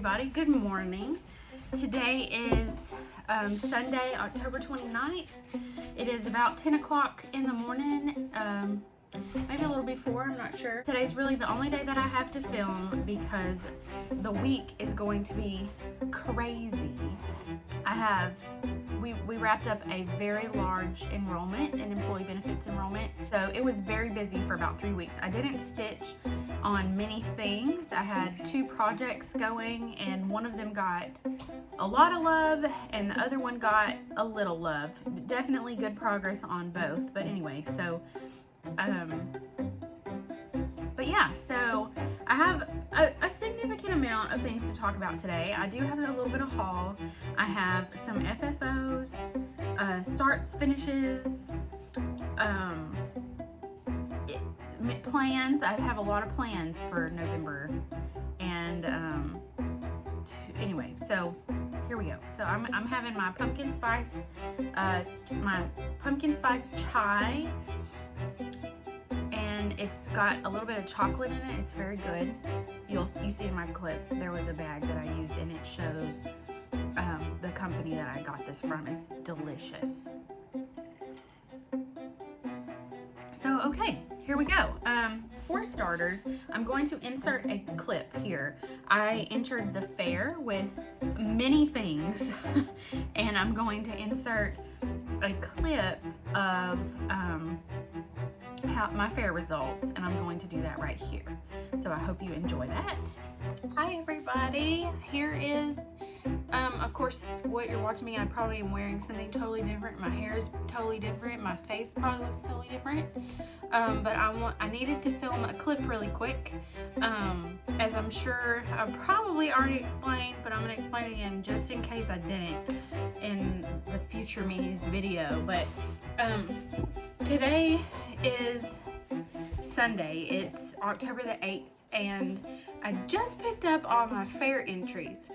everybody. Good morning. Today is Sunday, October 29th. It is about 10 o'clock in the morning, maybe a little before, I'm not sure. Today's really the only day that I have to film because the week is going to be crazy. We wrapped up a very large enrollment, an employee benefits enrollment. So it was very busy for about 3 weeks. I didn't stitch on many things. I had 2 projects going and one of them got a lot of love and the other one got a little love. Definitely good progress on both. But anyway, so but yeah, so I have a significant amount of things to talk about today. I do have a little bit of haul. I have some FFOs, starts, finishes, plans. I have a lot of plans for November, and anyway, so here we go. So I'm having my pumpkin spice chai. And it's got a little bit of chocolate in it. It's very good. You see in my clip, there was a bag that I used and it shows the company that I got this from. It's delicious. So, okay, here we go. For starters, I'm going to insert a clip here. I entered the fair with many things and I'm going to insert a clip of my fair results, and I'm going to do that right here. So I hope you enjoy that. Hi everybody, here is of course what you're watching me. I probably am wearing something totally different. My hair is totally different. My face probably looks totally different. But I needed to film a clip really quick. As I'm sure I probably already explained, but I'm gonna explain it again just in case I didn't in the future me's video. But today is Sunday. It's October the 8th and I just picked up all my fair entries.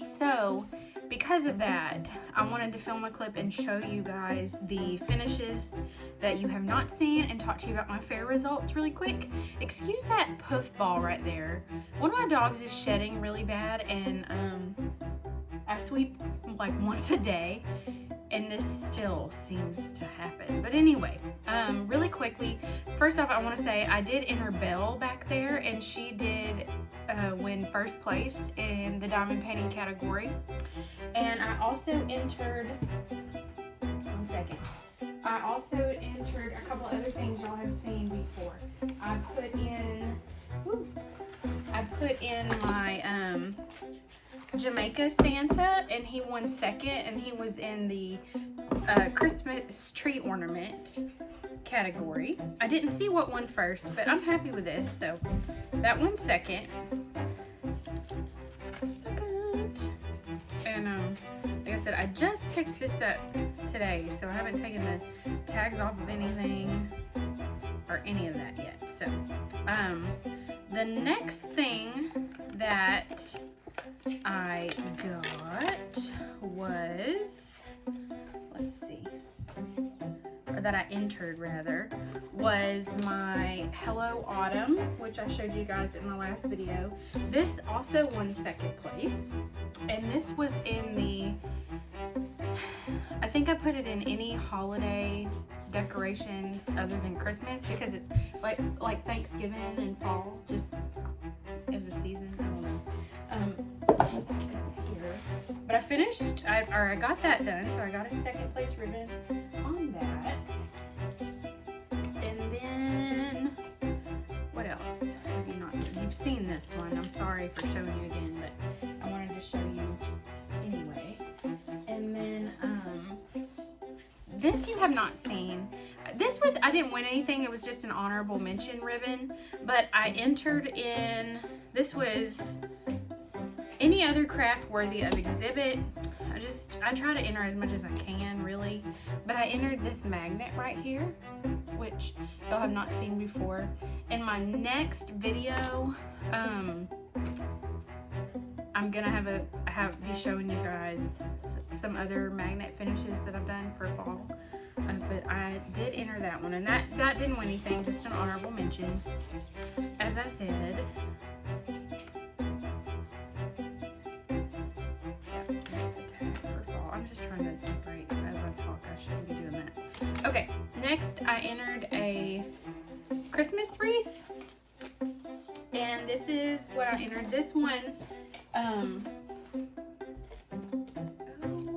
So because of that, I wanted to film a clip and show you guys the finishes that you have not seen and talk to you about my fair results really quick. Excuse that puff ball right there. One of my dogs is shedding really bad and I sweep like once a day and this still seems to happen. But anyway, really quickly, first off, I want to say I did enter Belle back there and she did win first place in the diamond painting category. And I also entered, one second, I also entered a couple other things y'all have seen before. I put in my Jamaica Santa and he won second and he was in the Christmas tree ornament category. I didn't see what won first, but I'm happy with this. So that won second. And like I said, I just picked this up today, so I haven't taken the tags off of anything or any of that yet. So the next thing that I got was, let's see, or that I entered rather, was my Hello Autumn, which I showed you guys in my last video. This also won second place, and this was in the, I think I put it in any holiday decorations other than Christmas because it's like Thanksgiving and fall, just as a season. I don't know. Here. But I finished, I got that done, so I got a second place ribbon on that. And then, what else have you not? You've seen this one. I'm sorry for showing you again, but I wanted to show you anyway. And then, this you have not seen. This was, I didn't win anything. It was just an honorable mention ribbon, but I entered in, this was any other craft worthy of exhibit. I try to enter as much as I can, really. But I entered this magnet right here, which y'all have not seen before. In my next video, I'm gonna be showing you guys some other magnet finishes that I've done for fall. But I did enter that one, and that didn't win anything, just an honorable mention. As I said, trying to separate as I talk. I shouldn't be doing that. Okay, next I entered a Christmas wreath. And this is what I entered. This one, oh,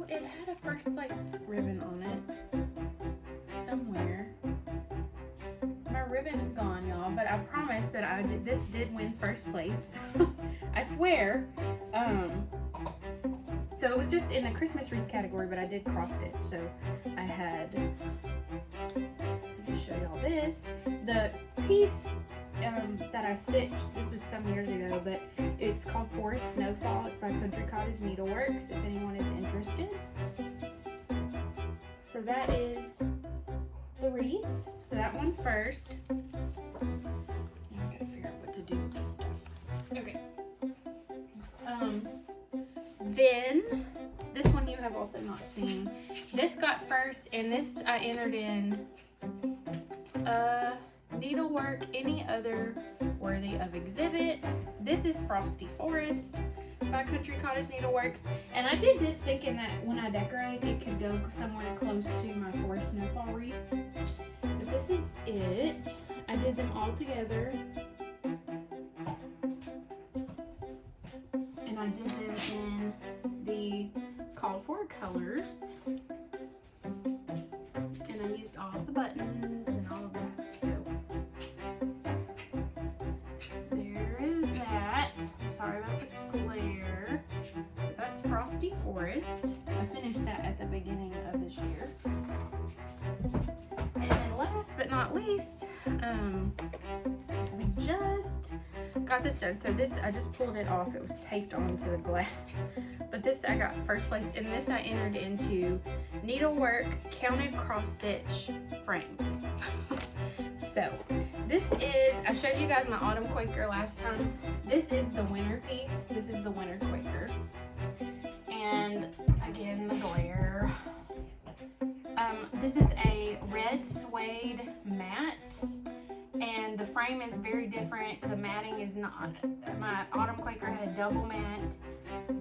it had a first place ribbon on it somewhere. My ribbon is gone, y'all, but I promise that this did win first place. I swear. So it was just in the Christmas wreath category, but I did cross stitch. So I had, let me just show y'all this. The piece that I stitched, this was some years ago, but it's called Forest Snowfall. It's by Country Cottage Needleworks, if anyone is interested. So that is the wreath. So that one first. Now I gotta figure out what to do with this stuff. Okay. Then this one you have also not seen. This got first, and this I entered in needlework, any other worthy of exhibit. This is Frosty Forest by Country Cottage Needleworks, and I did this thinking that when I decorate it could go somewhere close to my Forest Snowfall wreath. But this is it. I did them all together, and I did them in the called for colors, and I used all of the buttons and all of that. Sorry about the glare, but that's Frosty Forest. I finished that at the beginning of this year. And then last but not least, we just got this done. So this, I just pulled it off. It was taped onto the glass. But this, I got first place. And this I entered into needlework, counted cross stitch, framed. So this is, I showed you guys my Autumn Quaker last time. This is the winter piece. This is the winter Quaker. And again, the glare. This is a red suede mat, and the frame is very different. The matting is not. My Autumn Quaker had a double mat,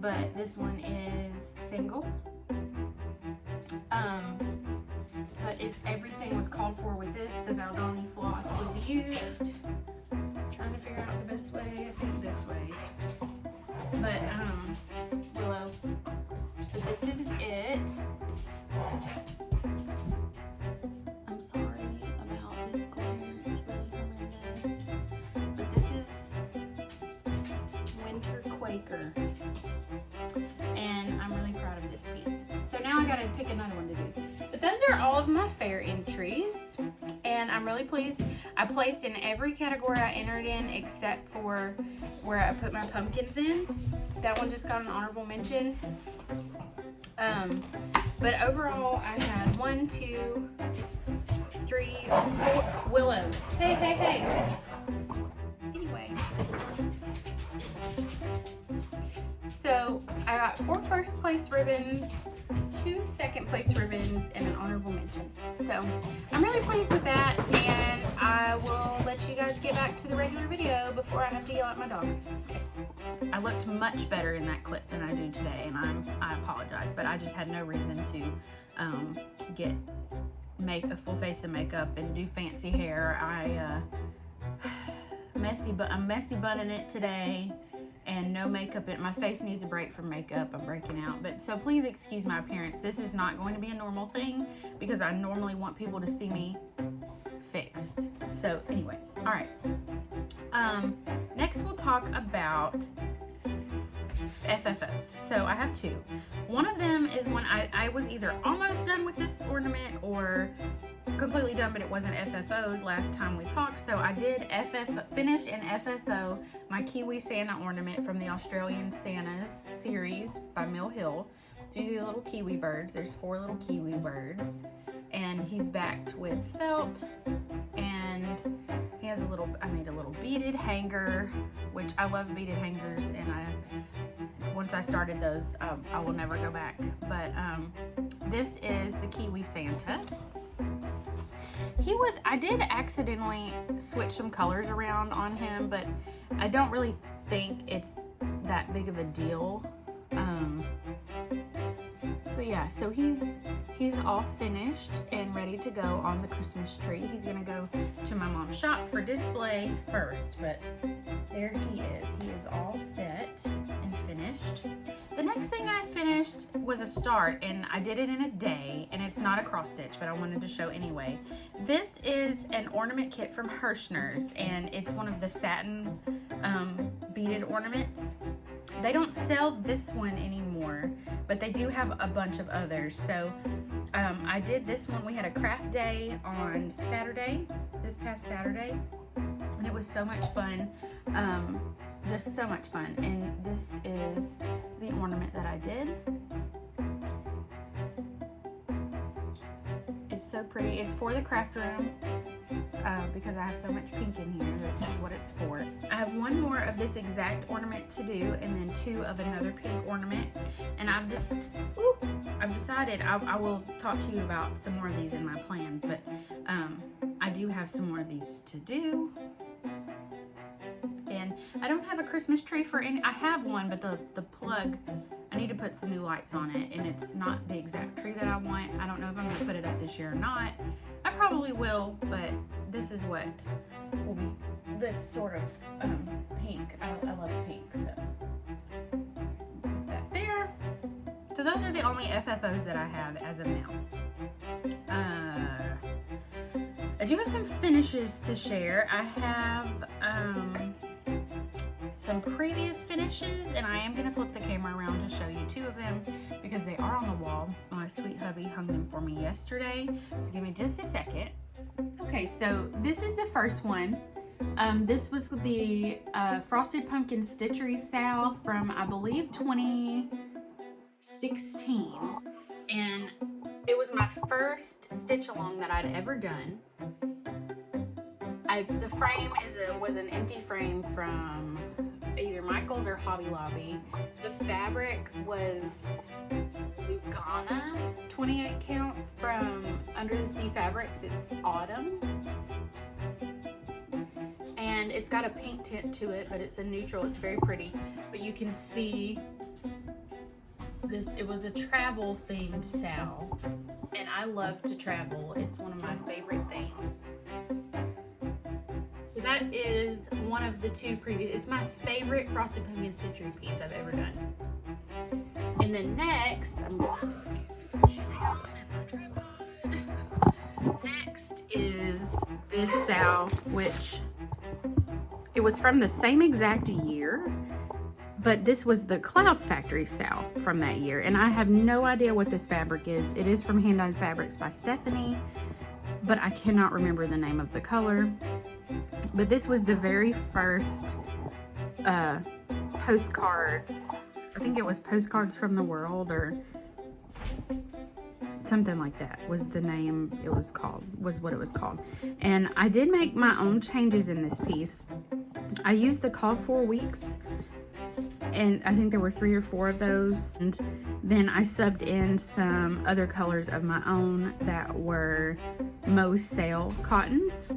but this one is single. But if everything was called for with this, the Valdoni floss was used. I'm trying to figure out the best way. I think this way. But Willow. But this is it. I'm sorry about this glare. It's really horrendous. But this is Winter Quaker. And I'm really proud of this piece. So now I gotta pick another one to do. But those are all of my fair entries, and I'm really pleased. I placed in every category I entered in except for where I put my pumpkins in. That one just got an honorable mention. But overall I had 1, 2, 3, 4. Willow. Hey, hey, hey. Anyway. So I got 4 first place ribbons, 2 second place ribbons, and an honorable mention. So I'm really pleased with that, and I will let you guys get back to the regular video before I have to yell at my dogs. Okay. I looked much better in that clip than I do today, and I apologize, but I just had no reason to make a full face of makeup and do fancy hair. I'm messy bunning it today. And no makeup. My face needs a break from makeup. I'm breaking out. But so please excuse my appearance. This is not going to be a normal thing because I normally want people to see me fixed. So anyway, all right. Next we'll talk about FFOs. So I have 2. One of them is when I was either almost done with this ornament or completely done, but it wasn't FFO'd last time we talked. So I did finish and FFO my Kiwi Santa ornament from the Australian Santas series by Mill Hill. Do the little kiwi birds. There's 4 little kiwi birds, and he's backed with felt, and he has I made a little beaded hanger, which I love beaded hangers, and once I started those, I will never go back. But this is the Kiwi Santa. I did accidentally switch some colors around on him, but I don't really think it's that big of a deal. But But yeah, so he's all finished and ready to go on the Christmas tree. He's gonna go to my mom's shop for display first, but there he is. He is all set and finished. The next thing I finished was a start, and I did it in a day, and it's not a cross stitch, but I wanted to show anyway. This is an ornament kit from Hirschner's, and it's one of the satin beaded ornaments. They don't sell this one anymore, but they do have a bunch of others. So I did this one. We had a craft day on Saturday, this past Saturday, and it was so much fun. Just so much fun. And this is the ornament that I did. It's so pretty. It's for the craft room because I have so much pink in here. This is what it's for. I have one more of this exact ornament to do, and then two of another pink ornament. And I've decided I will talk to you about some more of these in my plans, but I do have some more of these to do. And I don't have a Christmas tree for any. I have one, but the plug, I need to put some new lights on it, and it's not the exact tree that I want. I don't know if I'm gonna put it up this year or not. I probably will, but this is what will be the sort of pink. I love pink, so put that there. So those are the only FFOs that I have as of now. I do have some finishes to share. I have some previous finishes, and I am gonna flip the camera around to show you two of them because they are on the wall. My sweet hubby hung them for me yesterday, so give me just a second. Okay, so this is the first one. This was the Frosted Pumpkin Stitchery Sal from, I believe, 2016, and it was my first stitch along that I'd ever done. The frame was an empty frame from either Michael's or Hobby Lobby. The fabric was Lugana 28 count from Under the Sea Fabrics. It's autumn. And it's got a pink tint to it, but it's a neutral. It's very pretty. But you can see this. It was a travel themed sal. And I love to travel. It's one of my favorite things. So that is one of the two previous. It's my favorite Frosted Pumpkin Stitchery piece I've ever done. And then next, I'm going to next is this sal, which it was from the same exact year, but this was the Clouds Factory sal from that year. And I have no idea what this fabric is. It is from Hand Dyed Fabrics by Stephanie, but I cannot remember the name of the color. But this was the very first postcards. I think it was Postcards from the World or something like that was the name it was called, was what it was called. And I did make my own changes in this piece. I used the Call 4 Weeks, and I think there were 3 or 4 of those. And then I subbed in some other colors of my own that were Mo's Sale cottons.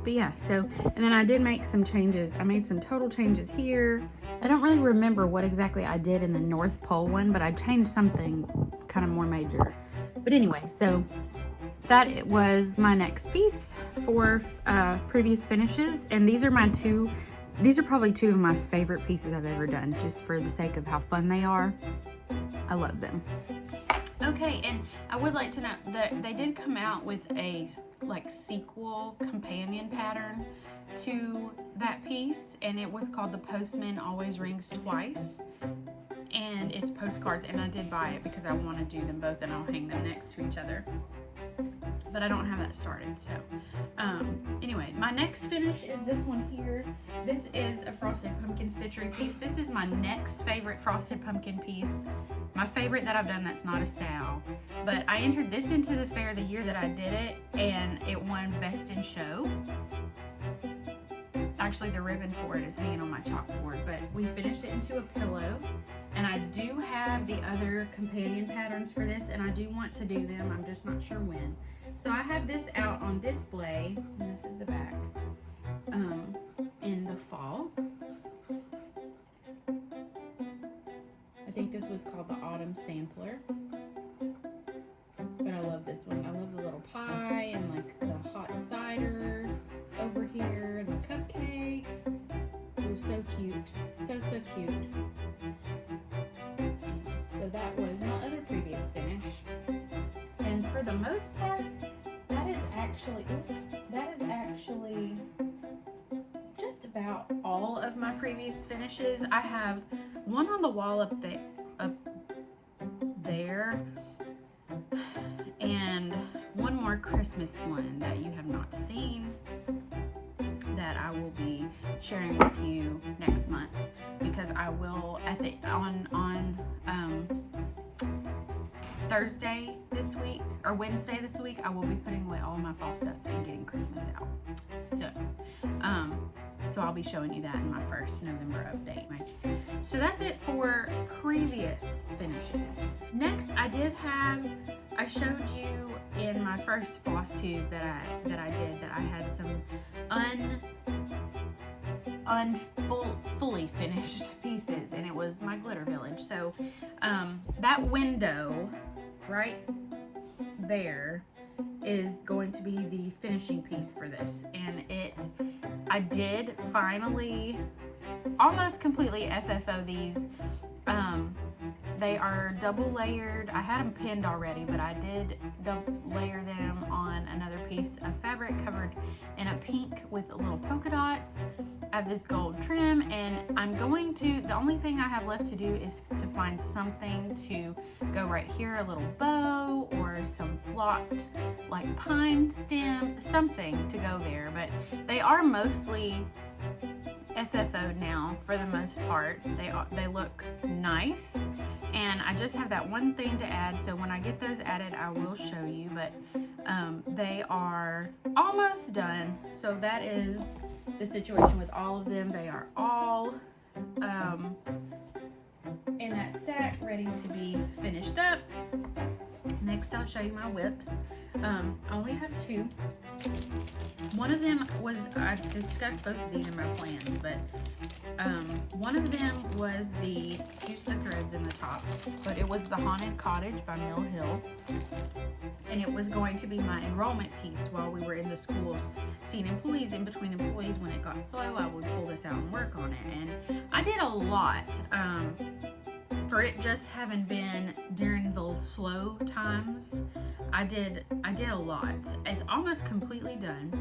But yeah, so, and then I did make some changes. I made some total changes here. I don't really remember what exactly I did in the North Pole one, but I changed something kind of more major. But anyway, so that it was my next piece for previous finishes. And these are probably 2 of my favorite pieces I've ever done, just for the sake of how fun they are. I love them. Okay, and I would like to note that they did come out with a sequel companion pattern to that piece, and it was called The Postman Always Rings Twice, and it's postcards, and I did buy it because I want to do them both and I'll hang them next to each other, but I don't have that started. So anyway, my next finish is this one here. This is a Frosted Pumpkin Stitchery piece. This is my next favorite Frosted Pumpkin piece, my favorite that I've done that's not a sal. But I entered this into the fair the year that I did it, and it won Best in Show. Actually, the ribbon for it is hanging on my chalkboard, but we finished it into a pillow. And I do have the other companion patterns for this, and I do want to do them. I'm just not sure when. So I have this out on display, and this is the back, in the fall. I think this This was called the Autumn Sampler. But I love this one. I love the little pie and like the hot cider over here, and the cupcake. It was so cute. So cute. So that was my other previous finish. And for the most part, that is actually just about all of my previous finishes. I have one on the wall up there, and one more Christmas one that you have not seen that I will be sharing with you next month, because I will on Thursday this week or Wednesday this week, I will be putting away all my fall stuff and getting Christmas out. So I'll be showing you that in my first November update. So that's it for previous finishes. Next, I showed you in my first FlossTube that I did that I had some fully finished pieces, and it was my glitter village. So that window right there is going to be the finishing piece for this, and I did finally almost completely FFO these. They are double layered. I had them pinned already, but I did double layer them on another piece of fabric covered in a pink with little polka dots. I have this gold trim, and the only thing I have left to do is to find something to go right here, a little bow or some flocked like pine stem, something to go there. But they are mostly FFO'd now for the most part. They look nice, and I just have that one thing to add, so when I get those added I will show you, but they are almost done. So that is the situation with all of them. They are all in that stack ready to be finished up. Next, I'll show you my whips. I only have two. One of them was, I discussed both of these in my plans, but one of them was excuse the threads in the top, but it was the Haunted Cottage by Mill Hill. And it was going to be my enrollment piece while we were in the schools, seeing employees. In between employees, when it got slow, I would pull this out and work on it. And I did a lot. For it just having been during the slow times, I did a lot. It's almost completely done.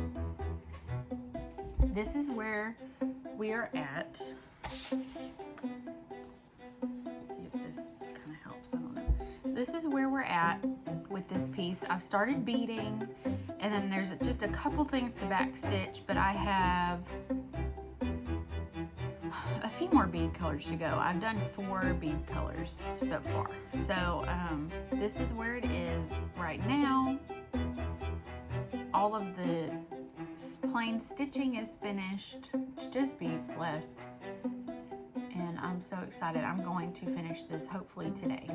This is where we are at. Let's see if this kind of helps. I don't know. This is where we're at with this piece. I've started beading, and then there's just a couple things to back stitch, but I have a few more bead colors to go. I've done 4 bead colors so far. So this is where it is right now. All of the plain stitching is finished. It's just beads left. And I'm so excited. I'm going to finish this hopefully today.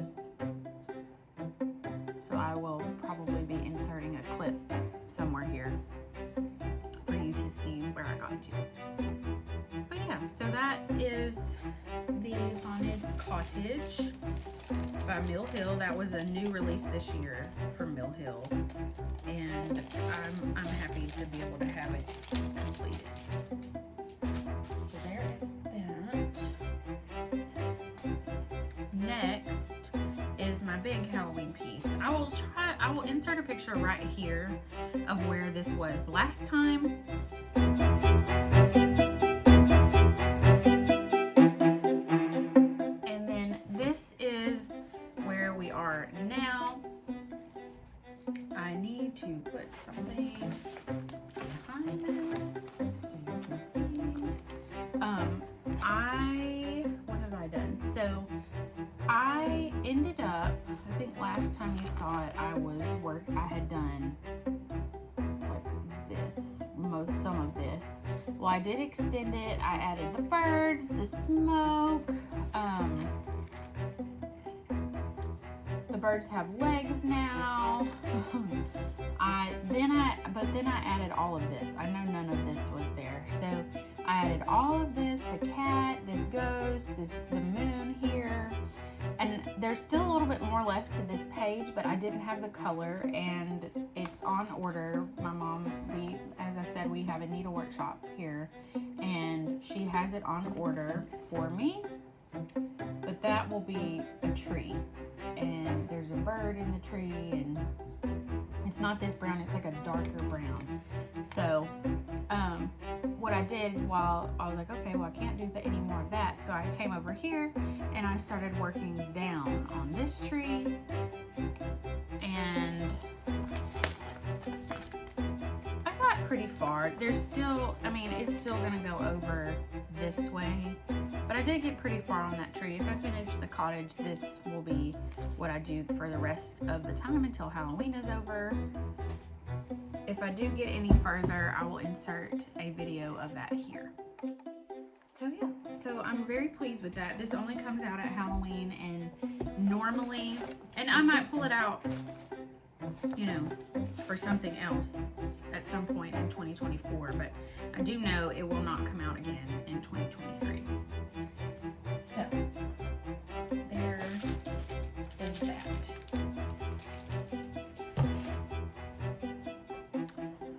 So I will probably be inserting a clip somewhere here for you to see where I got to. But yeah, so that is the Haunted Cottage by Mill Hill. That was a new release this year for Mill Hill, and I'm happy to be able to have it completed. So there is that. Next is my big Halloween piece. I will insert a picture right here of where this was last time. Now I need to put something behind this so you can see. What have I done? So I ended up, I think last time you saw it, I had done like this, some of this. Well, I did extend it. I added the birds, the smoke. The birds have legs now. But then I added all of this. I know none of this was there. So I added all of this, the cat, this ghost, the moon here. And there's still a little bit more left to this page, but I didn't have the color, and it's on order. My mom, as I said, we have a needle workshop here, and she has it on order for me. But that will be a tree, and there's a bird in the tree, and it's not this brown, it's like a darker brown. So what I did while I was like, okay, well, I can't do any more of that, so I came over here and I started working down on this tree, and I got pretty far. There's still, I mean, it's still gonna go over this way, but I did get pretty far on that tree. If I finish the cottage, this will be what I do for the rest of the time until Halloween is over. If I do get any further, I will insert a video of that here. So yeah, so I'm very pleased with that. This only comes out at Halloween, and normally, and I might pull it out, you know, for something else at some point in 2024, but I do know it will not come out again in 2023. So there is that.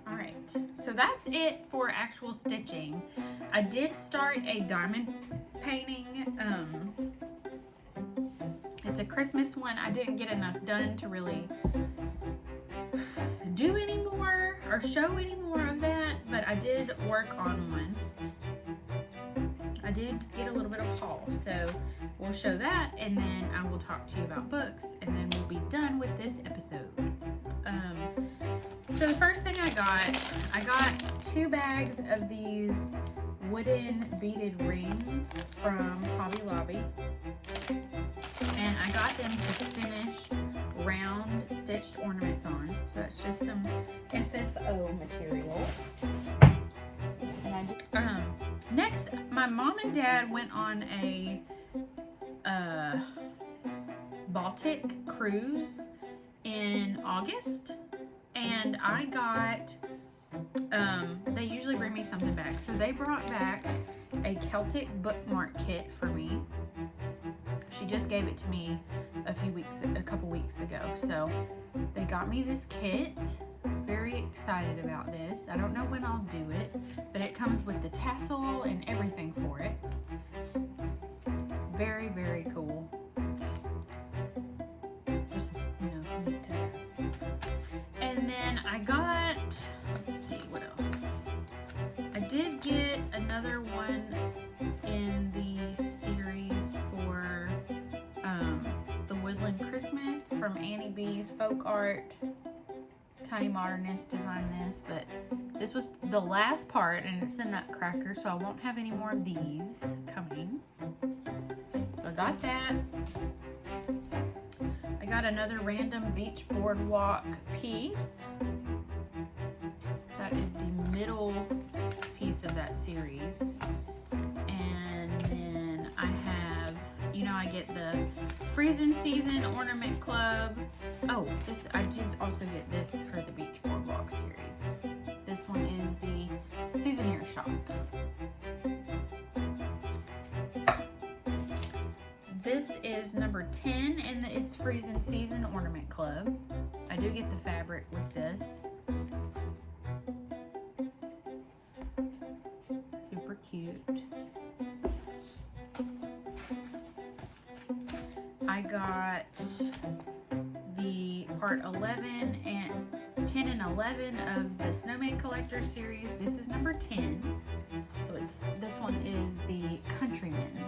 All right, so that's it for actual stitching. I did start a diamond painting. It's a Christmas one. I didn't get enough done to really do any more or show any more of that, but I did work on one. I did get a little bit of haul, so we'll show that, and then I will talk to you about books, and then we'll be done with this episode. So the first thing I got 2 bags of these wooden beaded rings from Hobby Lobby, and I got them to finish round stitched ornaments on. So that's just some FFO material. And next, my mom and dad went on a Baltic cruise in August, and I got they usually bring me something back, so they brought back a Celtic bookmark kit for me. She just gave it to me a couple weeks ago, so they got me this kit. Very excited about this. I don't know when I'll do it, but it comes with the tassel and everything for it. Very, very cool. Just, you know, neat to have. And then I got, let's see, what else? I did get another one in the series for the Woodland Christmas from Annie B's Folk Art. Tiny Modernist designed this, but this was the last part, and it's a nutcracker, so I won't have any more of these coming. So I got that. I got another random beach boardwalk piece. That is the middle piece of that series. And then I have, you know, I get the Freezing Season Ornament Club. Oh, I did also get this for the Beach Boardwalk series. This one is the Souvenir Shop. This is number 10 in the It's Freezing Season Ornament Club. I do get the fabric with this. Super cute. I got the part 11 and 10 and 11 of the Snowman Collector series. This is number 10. So this one is the Countryman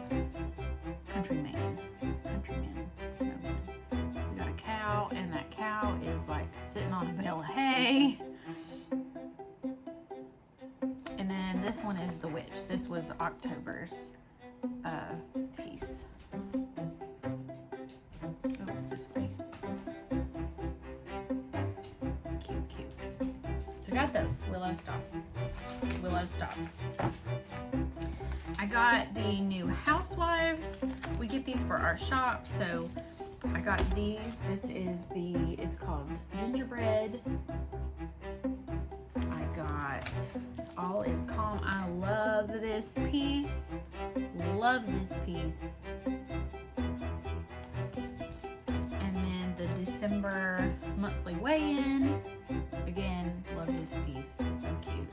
Snowman. We got a cow, and that cow is like sitting on a bale of hay. And then this one is the witch. This was October's piece. Oh, this way. Cute. So I got those. Willow Stop. I got the new Housewives. We get these for our shop, so I got these. This is it's called Gingerbread All is Calm. I love this piece. Love this piece. And then the December monthly weigh-in. Again, love this piece. So cute.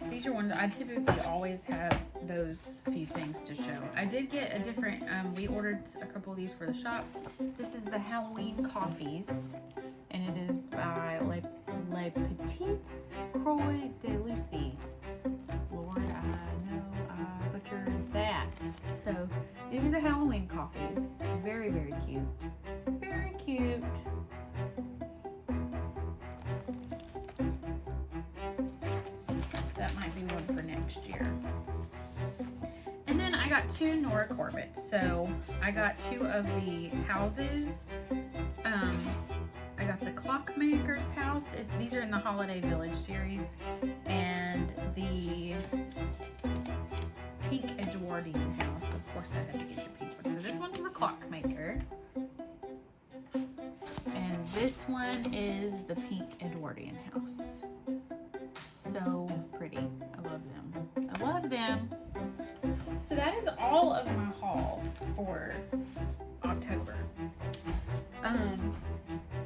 These are ones I typically always have those few things to show. I did get a different, we ordered a couple of these for the shop. This is the Halloween coffees, and it is by Le Petites Croix de Lucie. Lord, I know I butchered that. So these are the Halloween coffees. Very, very cute. Very cute. That might be one for next year. And then I got 2 Nora Corbett's. So I got 2 of the houses. I got the Clockmaker's house. These are in the Holiday Village series. And the Pink Edwardian house. Of course I had to get the pink one. So this one's the Clockmaker. And this one is the Pink Edwardian house. So pretty. I love them. I love them. So that is all of my haul for October.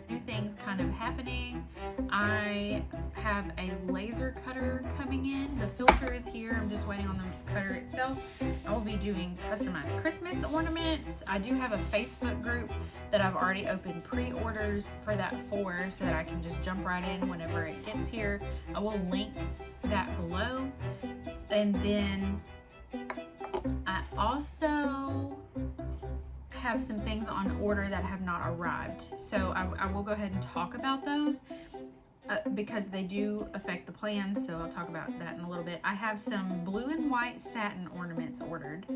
New things kind of happening. I have a laser cutter coming in. The filter is here. I'm just waiting on the cutter itself. I will be doing customized Christmas ornaments. I do have a Facebook group that I've already opened pre-orders for that for, so that I can just jump right in whenever it gets here. I will link that below. And then I also have some things on order that have not arrived. So I will go ahead and talk about those because they do affect the plan. So I'll talk about that in a little bit. I have some blue and white satin ornaments ordered.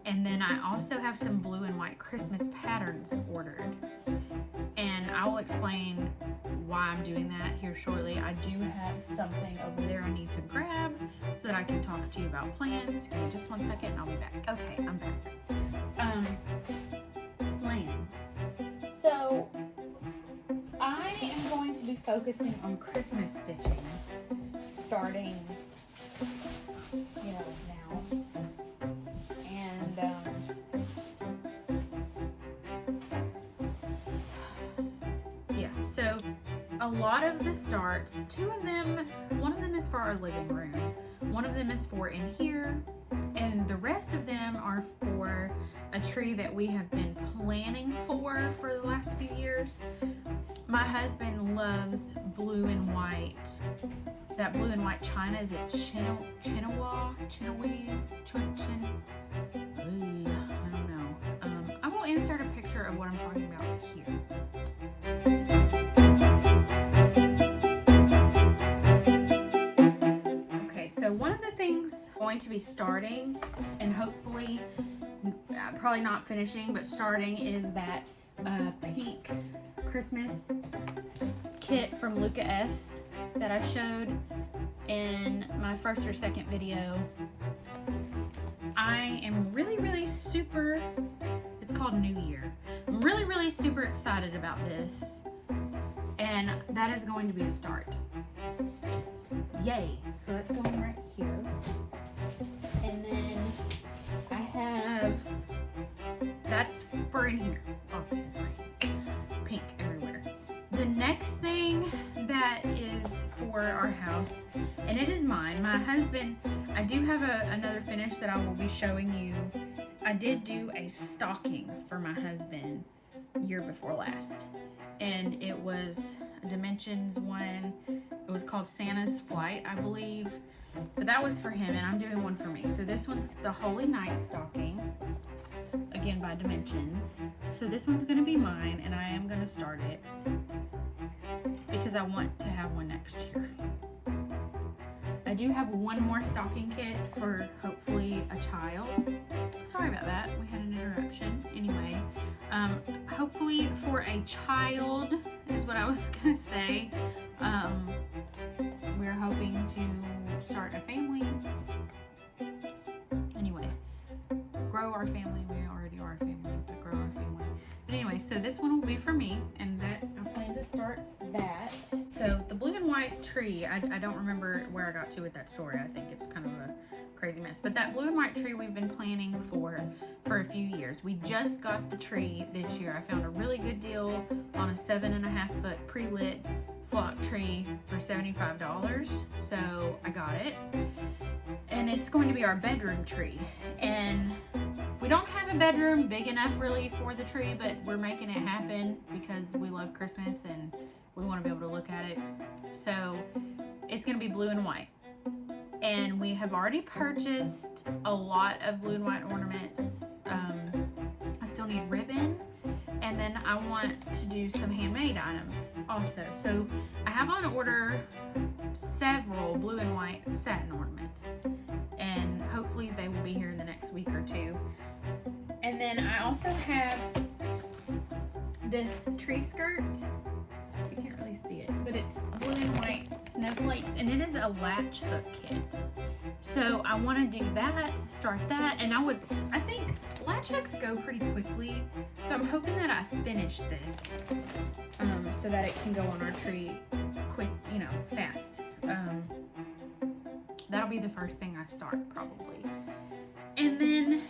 And then I also have some blue and white Christmas patterns ordered. And I will explain why I'm doing that here shortly. I do have something over there I need to grab so that I can talk to you about plans. Give me just one second and I'll be back. Okay, I'm back. Plans. So I am going to be focusing on Christmas stitching starting, now. And so a lot of the starts, 2 of them, one of them is for our living room, one of them is for in here, and the rest of them are for a tree that we have been planning for the last few years. My husband loves blue and white. That blue and white china, is it Chinawese? I don't know. I will insert a picture of what I'm talking about here. Okay, so one of the things I'm going to be starting, and hopefully probably not finishing, but starting, is that pink Christmas kit from Luca S that I showed in my first or second video. I am really super, it's called New Year. I'm really super excited about this, and that is going to be a start. Yay. So that's going right here. And then I have, that's for in here, obviously. Pink everywhere. The next thing that is for our house, and it is mine. My husband, I do have another finish that I will be showing you. I did do a stocking for my husband year before last, and it was a Dimensions one. It was called Santa's Flight, I believe, but that was for him, and I'm doing one for me. So this one's the Holy Night stocking, again by Dimensions. So this one's going to be mine, and I am going to start it because I want to have one next year. I do have one more stocking kit for hopefully a child. Sorry about that, we had an interruption. Anyway, hopefully for a child is what I was gonna say. We're hoping to start a family. Anyway, grow our family. We already are a family, but grow our family. But anyway, so this one will be for me, and that I plan to start that. So the blue and white white tree, I don't remember where I got to with that story. I think it's kind of a crazy mess. But that blue and white tree we've been planning for a few years. We just got the tree this year. I found a really good deal on a 7.5 foot pre-lit flock tree for $75. So I got it. And it's going to be our bedroom tree. And we don't have a bedroom big enough really for the tree, but we're making it happen because we love Christmas and we want to be able to look at it. So it's going to be blue and white. And we have already purchased a lot of blue and white ornaments. I still need ribbon. And then I want to do some handmade items also. So I have on order several blue and white satin ornaments. And hopefully they will be here in the next week or two. And then I also have this tree skirt. You can't really see it, but it's blue and white snowflakes, and it is a latch hook kit. So I want to do that, start that, and I think latch hooks go pretty quickly. So I'm hoping that I finish this so that it can go on our tree quick, fast. That'll be the first thing I start probably. And then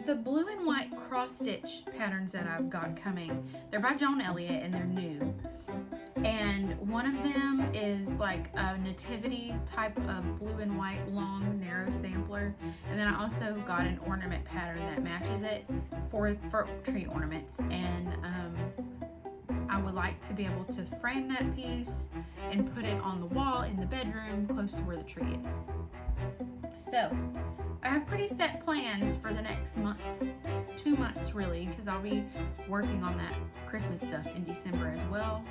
the blue and white cross stitch patterns that I've got coming, they're by John Elliott and they're new. And one of them is like a nativity type of blue and white long narrow sampler. And then I also got an ornament pattern that matches it for tree ornaments. And I would like to be able to frame that piece and put it on the wall in the bedroom close to where the tree is. So I have pretty set plans for the next month, 2 months really, because I'll be working on that Christmas stuff in December as well.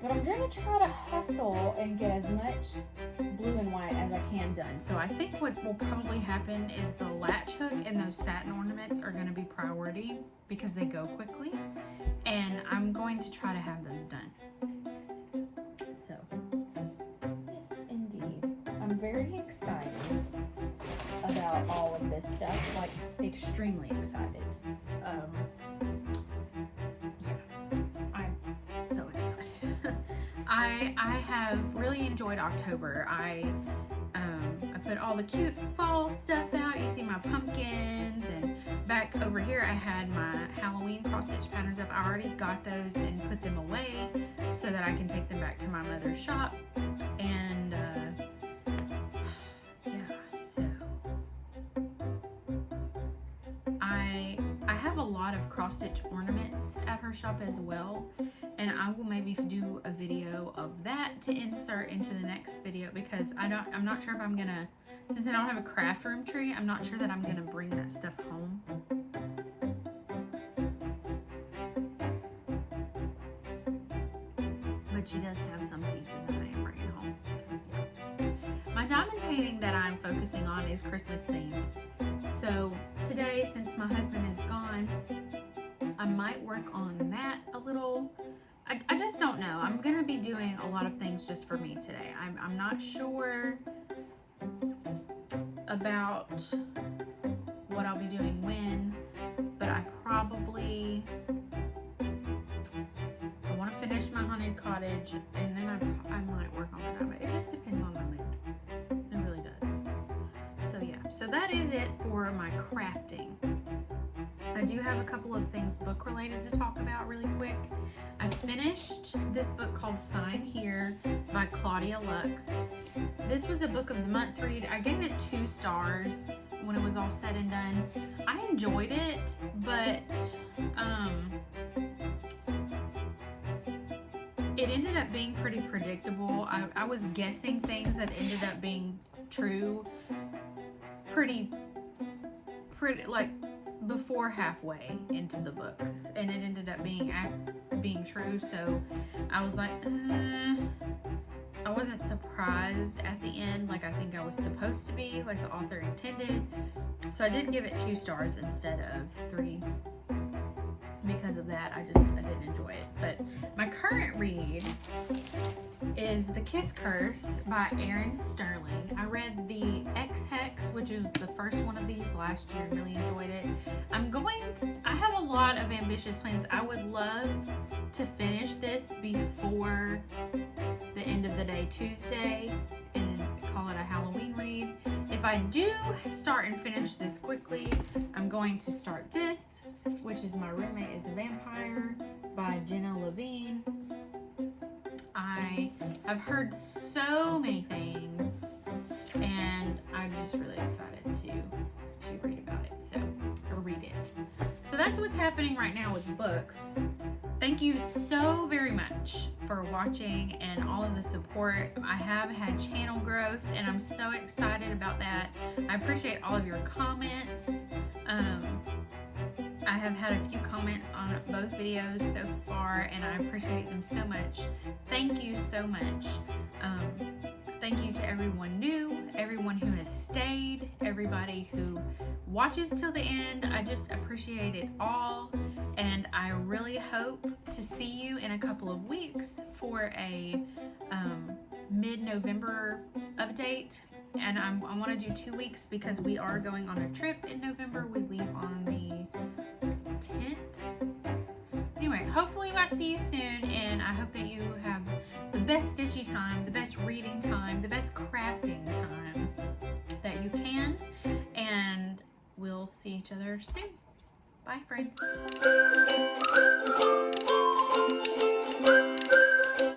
But I'm gonna try to hustle and get as much blue and white as I can done. So I think what will probably happen is the latch hook and those satin ornaments are gonna be priority because they go quickly. And I'm going to try to have those done. So, yes indeed. I'm very excited about all of this stuff, like extremely excited. I'm so excited. I have really enjoyed October. I put all the cute fall stuff out. You see my pumpkins, and back over here I had my Halloween cross stitch patterns up. I already got those and put them away so that I can take them back to my mother's shop. And I have a lot of cross stitch ornaments at her shop as well, and I will maybe do a video of that to insert into the next video because I'm not sure if I'm gonna, since I don't have a craft room tree, I'm not sure that I'm gonna bring that stuff home. But she does have some pieces that I am bringing home. My diamond painting that I'm focusing on is Christmas themed. So today, since my husband is gone, I might work on that a little. I just don't know. I'm gonna be doing a lot of things just for me today. I'm not sure about what I'll be doing when, but I want to finish my haunted cottage, and then I might work on that. But it just depends on my mood. It really does. So yeah, so that is it for my crafting. I do have a couple of things book related to talk about really quick. I finished this book called Sign Here by Claudia Lux. This was a book of the month read. I gave it 2 stars when it was all said and done. I enjoyed it, but it ended up being pretty predictable. I was guessing things that ended up being true pretty like before halfway into the books, and it ended up being true. So I was like, I wasn't surprised at the end like I think I was supposed to be, like the author intended. So I did give it 2 stars instead of 3. Because of that, I didn't enjoy it. But my current read is The Kiss Curse by Erin Sterling. I read the X-Hex, which was the first one of these last year, and really enjoyed it. I have a lot of ambitious plans. I would love to finish this before the end of the a Tuesday and call it a Halloween read. If I do start and finish this quickly, I'm going to start this, which is My Roommate is a Vampire by Jenna Levine. I have heard so many things, and I'm just really excited to read about it, or read it. So that's what's happening right now with books. Thank you so very much for watching and all of the support. I have had channel growth, and I'm so excited about that. I appreciate all of your comments. I have had a few comments on both videos so far, and I appreciate them so much. Thank you so much. Thank you to everyone new, everyone who has stayed, everybody who watches till the end. I just appreciate it all, and I really hope to see you in a couple of weeks for a mid-November update. And I want to do 2 weeks because we are going on a trip in November. We leave on the 10th. Anyway, hopefully I see you soon, and I hope that you have the best stitchy time, the best reading time, the best crafting time that you can, and we'll see each other soon. Bye, friends.